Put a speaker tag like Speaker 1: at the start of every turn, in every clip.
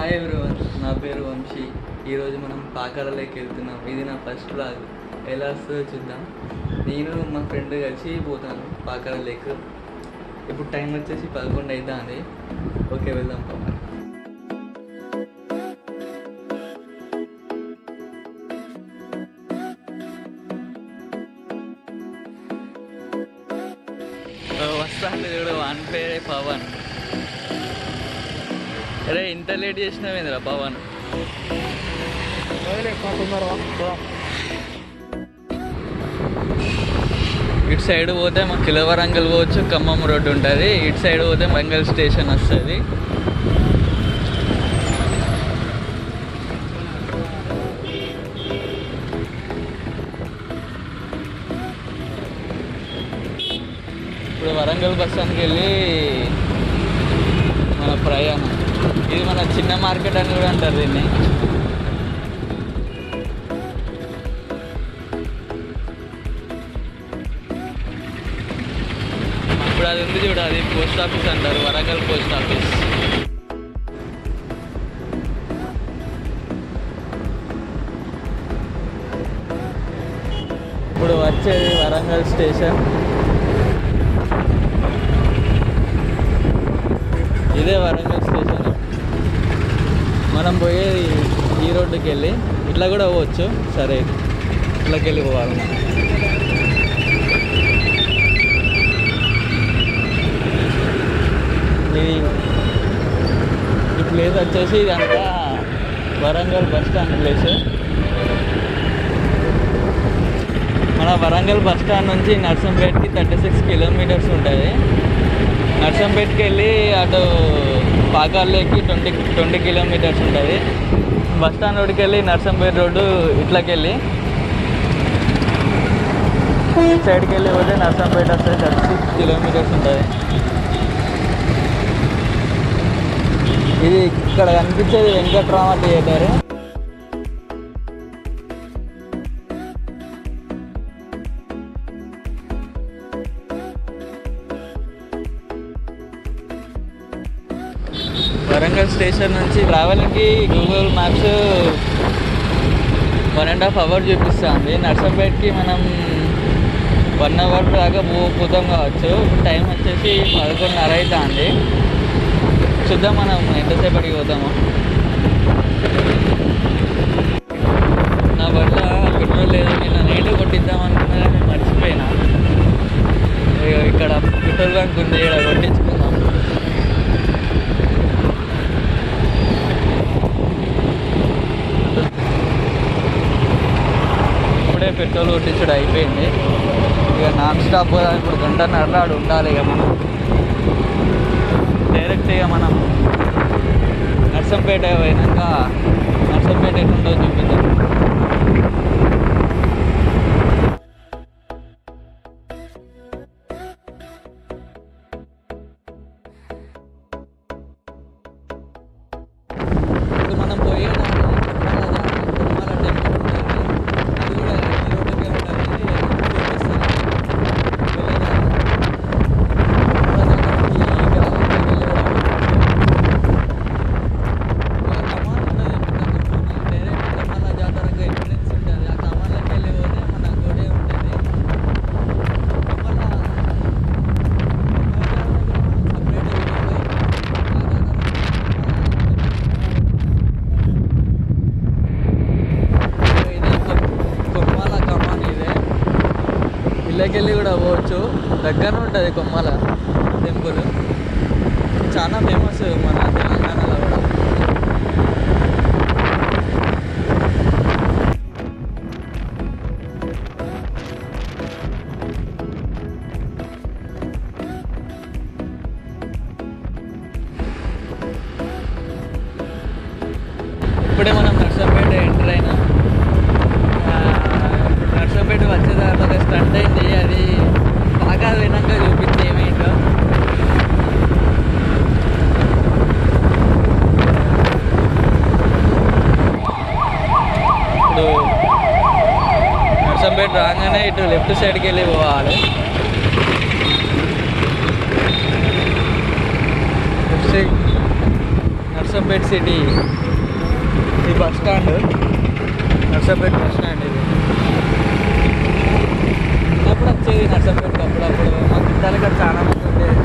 Speaker 1: Hi everyone, నా పేరు వంశీ. ఈరోజు మనం పాకాలలోకి వెళ్తున్నాం. ఇది నా ఫస్ట్ బ్లాగ్. ఎలా వస్తుందో చూద్దాం. నేను మా ఫ్రెండ్ కలిసి పోతాను పాకాల లేక్. ఇప్పుడు టైం వచ్చేసి 11 అవుతుంది. ఓకే, వెళ్దాం పాప. వస్తాను చూడు, వాన్ పేరే పవన్. అరే ఇంత లేట్ చేసినావేంద్రా పవన్? ఇటు సైడ్ పోతే మాకు కిలవరంగల్ పోవచ్చు, ఖమ్మం రోడ్డు ఉంటుంది. ఇటు సైడ్ పోతే వరంగల్ స్టేషన్ వస్తుంది. ఇప్పుడు వరంగల్ బస్ స్టాండ్కి వెళ్ళి మన ప్రయాణం. ఇది మన చిన్న మార్కెట్ అని కూడా అంటారు దీన్ని. ఇప్పుడు అది ఉంది చూడ, అది పోస్ట్ ఆఫీస్ అంటారు, వరంగల్ పోస్ట్ ఆఫీస్. ఇప్పుడు వచ్చేది వరంగల్ స్టేషన్. ఇదే వరంగల్ స్టేషన్. మనం పోయేది ఈ రోడ్డుకి వెళ్ళి ఇట్లా కూడా పోవచ్చు. సరే, ఇట్లకి వెళ్ళి పోవాలి మనం. ఈ ప్లేస్ వచ్చేసి ఇదంతా వరంగల్ బస్ స్టాండ్ ప్లేస్. మన వరంగల్ బస్ స్టాండ్ నుంచి నర్సంపేటకి 36 కిలోమీటర్స్ ఉంటుంది. నర్సంపేటకి వెళ్ళి అటు పాకాల్లోకి 20 కిలోమీటర్స్ ఉంటుంది. బస్ స్టాండ్ రోడ్డుకి వెళ్ళి నర్సంపేట రోడ్డు ఇట్లకి వెళ్ళి సైడ్కి వెళ్ళి పోతే నర్సంపేట వస్తుంది. 36 కిలోమీటర్స్ ఉంటుంది. ఇది ఇక్కడ కనిపించేది వెంకట్రామ థియేటర్. వరంగల్ స్టేషన్ నుంచి ట్రావెలింగ్కి గూగుల్ మ్యాప్స్ 1.5 అవర్ చూపిస్తుంది. నర్సంపేటకి మనం 1 అవర్ దాకా పోతాం కావచ్చు. టైం వచ్చేసి 11:30 అవుతుంది. చూద్దాం మనం ఎంతసేపటికి పోతామో. నా వల్ల పెట్రోల్ లేదు. నిన్న నైట్ కొట్టిద్దాం అనుకున్నా కానీ మర్చిపోయినా. ఇక్కడ పెట్రోల్ బంక్ ఉంది, ఇక్కడ కొట్టించుకుందాం. పెట్రోల్ కొట్టించడం అయిపోయింది. ఇక నాన్ స్టాప్ పోదాం. ఇప్పుడు 1.5 ఆడు ఉండాలి. ఇక మనం డైరెక్ట్ ఇక మనం నర్సంపేట పోయినాక నర్సంపేట ఎట్లుంటుందో చూపిద్దాం. ఇప్పుడు మనం పోయేది ఇళ్ళకెళ్ళి కూడా పోవచ్చు. దగ్గర ఉంటుంది కొమ్మల టెంపుల్. చాలా ఫేమస్ మన తెలంగాణలో కూడా. ఇప్పుడే మనం నర్సంపేట ఎంటర్ అయినా. నర్సంపేట వచ్చేదారిలో ఒక స్టంట్ అయింది. అది బాగా వినంగా చూపించి ఏమేంటో. ఇప్పుడు నర్సంపేట రాగానే ఇటు లెఫ్ట్ సైడ్కి వెళ్ళి పోవాలి. నర్సంపేట్ సిటీ, ఈ bus stand Narsampet bus stand. ఇది అప్పుడు వచ్చేది నర్సంపేట్కి, అప్పుడప్పుడు మా చుట్టాలు ఇక్కడ చాలా మంది ఉండేది.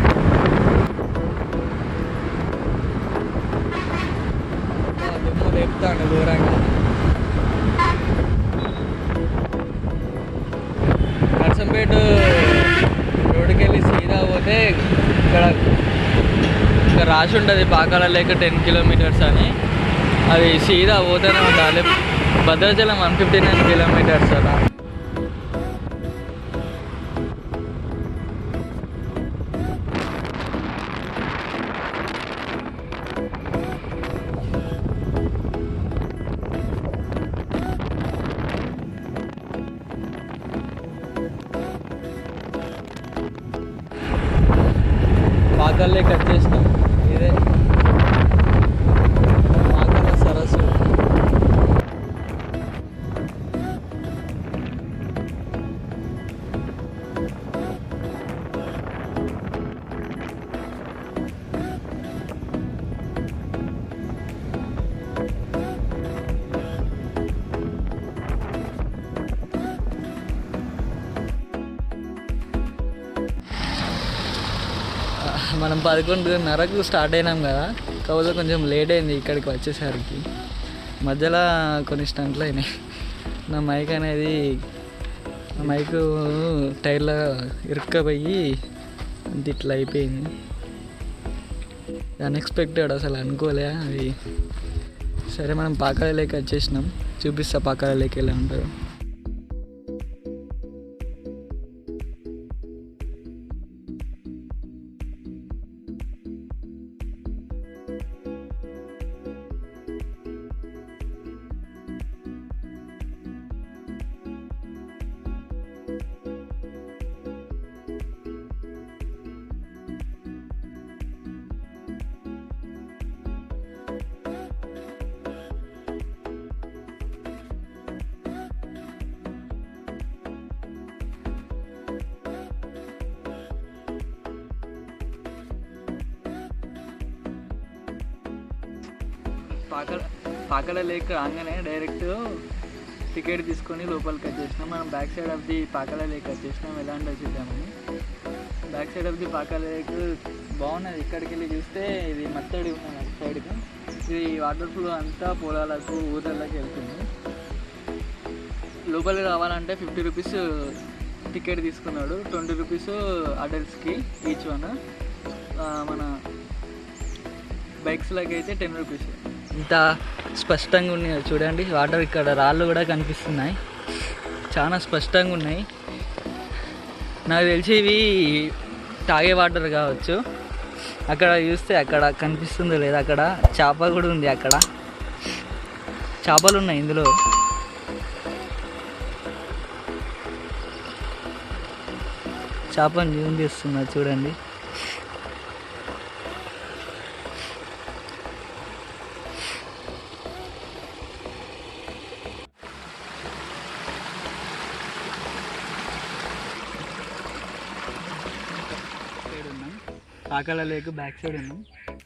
Speaker 1: దుమ్ము లేపుతాడు దూరంగా. నర్సంపేట రోడ్డుకి వెళ్ళి సీదా పోతే ఇక్కడ రాసి ఉంటుంది పాకాల లేక 10 కిలోమీటర్స్ అని. అది సీదా పోతూనే ఉండాలి. భద్రాచలం 159 కిలోమీటర్స్ అలా. పాకాలే కట్ చేసినాం. ఇదే పాకాల సరస్సు. మనం 11:30కు స్టార్ట్ అయినాం కదా, కాకపోతే కొంచెం లేట్ అయింది ఇక్కడికి వచ్చేసరికి. మధ్యలో కొన్ని స్టంట్లు అయినాయి. నా మైక్ అనేది టైర్లో ఇరుక్కపోయి అంత ఇట్లా అయిపోయింది. అన్ఎక్స్పెక్టెడ్, అసలు అనుకోలే అది. సరే మనం పాకాల లేక్ వచ్చేసినాం, చూపిస్తా పాకాల లేక్ ఎలా ఉంటారు. పాకాల లేక్ రాగానే డైరెక్ట్ టికెట్ తీసుకొని లోపలికి వచ్చేసినాం. మనం back side of the Pakala lake వచ్చేసినాం. ఎలా అంటే వచ్చేసామని back side of the Pakala lake బాగున్నది. ఇక్కడికి వెళ్ళి చూస్తే ఇది మత్తడి ఉన్నది అటు సైడ్కి. ఇది వాటర్ ఫ్లో అంతా పొలాలకు ఊర్లలోకి వెళ్తుంది. లోపలికి రావాలంటే 50 రూపీస్ టికెట్ తీసుకున్నాడు. 20 రూపీస్ అడల్ట్స్కి ఈచ్ వన్. మన బైక్స్లోకి అయితే 10 రూపీస్. ఇంత స్పష్టంగా ఉన్నాయి చూడండి. వాటర్ ఇక్కడ రాళ్ళు కూడా కనిపిస్తున్నాయి, చాలా స్పష్టంగా ఉన్నాయి. నాకు తెలిసి ఇవి తాగే వాటర్ కావచ్చు. అక్కడ చూస్తే అక్కడ కనిపిస్తుందో లేదా, అక్కడ చేప కూడా ఉంది. అక్కడ చేపలు ఉన్నాయి ఇందులో. చేపను జూమ్ చేస్తున్నా చూడండి. పాకాల లేక్ బ్యాక్ సైడ్ ఉన్నాం.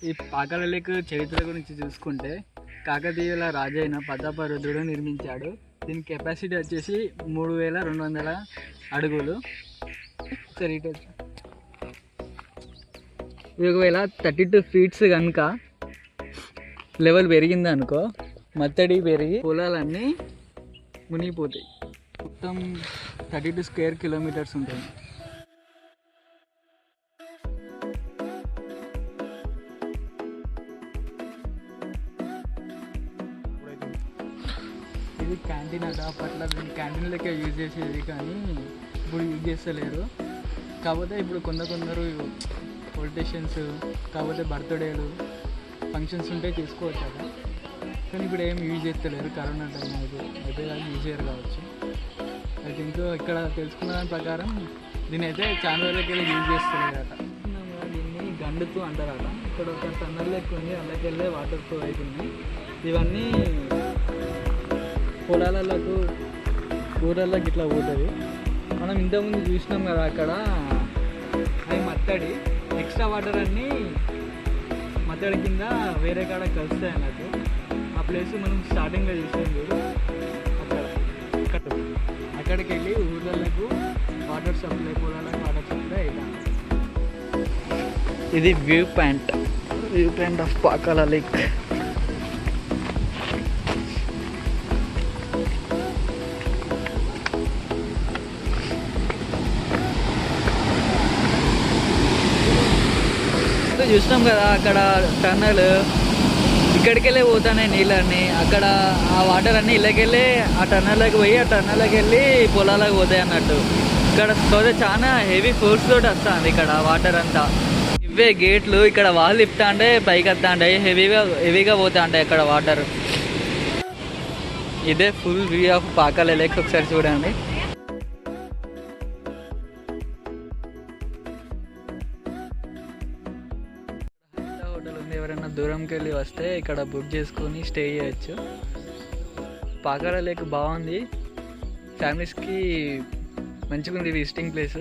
Speaker 1: ఈ పాకాల లేక్ చరిత్ర గురించి చూసుకుంటే కాకతీయుల రాజైన ప్రతాపరుద్రుడు నిర్మించాడు. దీని కెపాసిటీ వచ్చేసి 3200 అడుగులు. సరే ఇది ఒకవేళ 32 ఫీట్స్ కనుక లెవెల్ పెరిగింది అనుకో, మత్తడి పెరిగి పొలాలన్నీ మునిగిపోతాయి. మొత్తం 32 స్క్వేర్ కిలోమీటర్స్ ఉంటుంది. ఇది క్యాంటీన్ అట. అప్పట్లో దీన్ని క్యాంటీన్లకే యూజ్ చేసేది, కానీ ఇప్పుడు యూజ్ చేస్తలేరు. కాకపోతే ఇప్పుడు కొందరు పొలిటీషియన్స్ కాకపోతే బర్త్డేలు ఫంక్షన్స్ ఉంటే తీసుకోవచ్చు అట. కానీ ఇప్పుడు ఏం యూజ్ చేస్తలేరు. కరోనా టైం అయితే యూజ్ చేయరు కావచ్చు. ఐ థింక్ ఇక్కడ తెలుసుకున్న దాని ప్రకారం దీని అయితే చాలా రోజులకి వెళ్ళి యూజ్ చేస్తలేరట. దీన్ని గండుతూ అంటారట. ఇక్కడ ఒక టన్నల్ లెక్క ఉంది, అందులోకి వెళ్ళే వాటర్ ఫ్లో అవుతుంది. ఇవన్నీ పొలాలకు ఊరల్లోకి ఇట్లా పోతుంది. మనం ఇంతకుముందు చూసినాం కదా, అక్కడ అవి మత్తడి. ఎక్స్ట్రా వాటర్ అన్నీ ఇత్తడి కింద వేరే కాడ కలుస్తాయి అన్నట్టు. ఆ ప్లేస్ మనం స్టార్టింగ్లో చూసాం చూడు, అక్కడికి వెళ్ళి ఊళ్ళకు వాటర్ సప్లై, పొలాలకు వాటర్ సప్లై అవుతాం. ఇది view point of Pakala lake. చూసినాం కదా అక్కడ టన్నల్, ఇక్కడికి వెళ్ళి పోతున్నాయి నీళ్ళన్నీ. అక్కడ ఆ వాటర్ అన్నీ ఇళ్ళకెళ్ళి ఆ టన్నల్లోకి పోయి ఆ టన్నల్లోకి వెళ్ళి పొలాలకు పోతాయి అన్నట్టు. ఇక్కడ పోతే చాలా హెవీ ఫోర్స్ తోటి వస్తుంది ఇక్కడ వాటర్ అంతా. ఇవే గేట్లు, ఇక్కడ వాళ్ళు ఇప్తా అంటే పైకి వస్తా ఉంటాయి, హెవీగా పోతా ఉంటాయి అక్కడ వాటర్. ఇదే full view of Pakala lake, ఒకసారి చూడండి. హోటల్ ఉంది, ఎవరైనా దూరంకి వెళ్ళి వస్తే ఇక్కడ బుక్ చేసుకొని స్టే చేయొచ్చు. పాకాల లేక్ బాగుంది, ఫ్యామిలీస్కి మంచిగా ఉంది, విజిటింగ్ ప్లేస్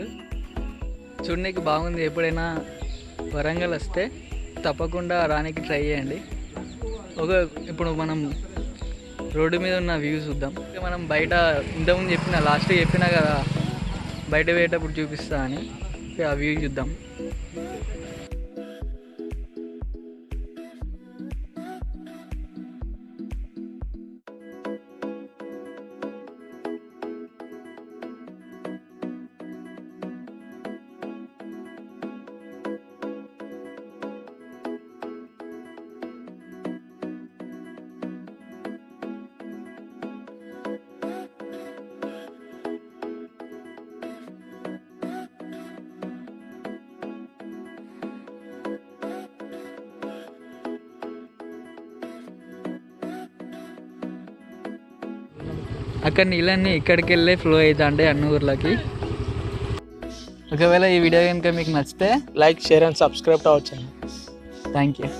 Speaker 1: చూడడానికి బాగుంది. ఎప్పుడైనా వరంగల్ వస్తే తప్పకుండా రానికి ట్రై చేయండి. ఇప్పుడు మనం రోడ్డు మీద ఉన్న వ్యూ చూద్దాం. మనం బయట ఇంతకుముందు లాస్ట్ చెప్పినా కదా బయట పోయేటప్పుడు చూపిస్తా అని, ఆ వ్యూ చూద్దాం. అక్కడ నీళ్ళన్నీ ఇక్కడికి వెళ్ళే ఫ్లో అవుతా అంటే అన్ని ఊర్లకి. ఒకవేళ ఈ వీడియో కనుక మీకు నచ్చితే
Speaker 2: like, share and subscribe to our channel.
Speaker 1: Thank you.